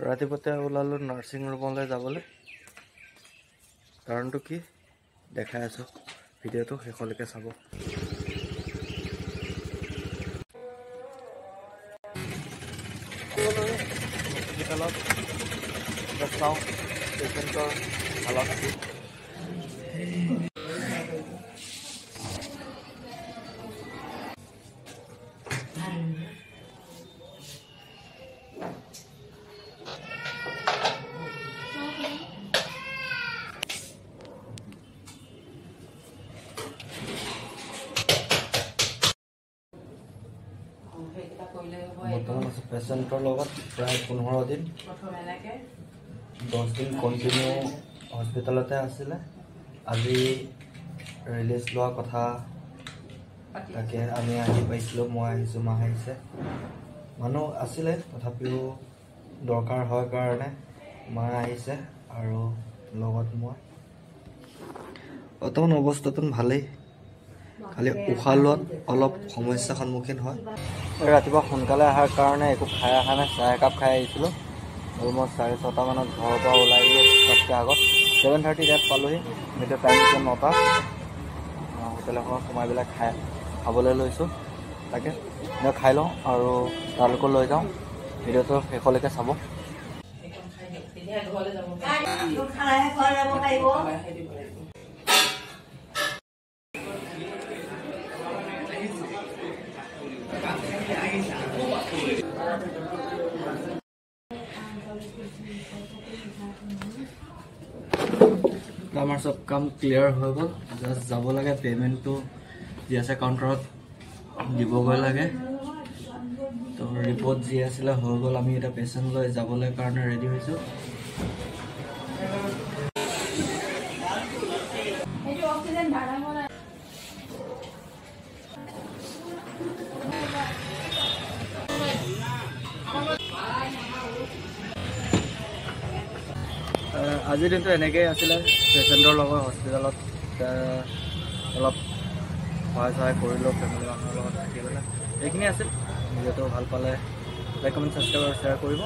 ৰাতিপুৱাতে ওলালোঁ নাৰ্ছিং ৰুমলৈ যাবলৈ। কাৰণটো কি দেখাই আছোঁ, ভিডিঅ'টো শেষলৈকে চাব। হস্পিটেলত চাওঁ পেচেণ্টৰ হালত। বৰ্তমান আছে পেচেণ্টৰ লগত প্ৰায় 15 দিন 10 দিন কণ্টিনিউ হস্পিটেলতে আছিলে। আজি ৰিলিজ লোৱা কথা, তাকে আমি আহি পাইছিলোঁ। মই আহিছোঁ, মা আহিছে, মানুহ আছিলে, তথাপিও দৰকাৰ হয় কাৰণে মা আহিছে আৰু লগত মই। বৰ্তমান অৱস্থাটো ভালেই, খালি উশাহ লোৱাত অলপ সমস্যাৰ সন্মুখীন হয়। ৰাতিপুৱা সোনকালে অহাৰ কাৰণে একো খাই অহা নাই, চাহ একাপ খাই আহিছিলোঁ। অলমষ্ট 6:30 মানত ঘৰৰ পৰা ওলাই গ'লোঁ। তাতকৈ আগত 7:30 ইয়াত পালোঁহি। এতিয়া টাইম হৈছে 9টা। হোটেল এখনত সোমাই পেলাই খাবলৈ লৈছোঁ। তাকে মই খাই লওঁ আৰু তালৈকো লৈ যাওঁ। ভিডিঅ'টো শেষলৈকে চাব। আমাৰ চব কাম ক্লিয়াৰ হৈ গ'ল। জাষ্ট যাব লাগে, পে'মেণ্টটো যি আছে কাউণ্টাৰত দিবগৈ লাগে। তো ৰিপৰ্ট যি আছিলে হৈ গ'ল। আমি এতিয়া পেচেণ্ট লৈ যাবলৈ কাৰণে ৰেডি হৈছোঁ। আজিৰ দিনটো এনেকৈ আছিলে পেচেণ্টৰ লগত হস্পিটেলত। অলপ সহায় কৰিলোঁ ফেমিলি মানুহৰ লগত থাকি পেলাই। এইখিনি আছিল। ভিডিঅ'টো ভাল পালে লাইক, কমেণ্ট, ছাবস্ক্ৰাইব আৰু শ্বেয়াৰ কৰিব।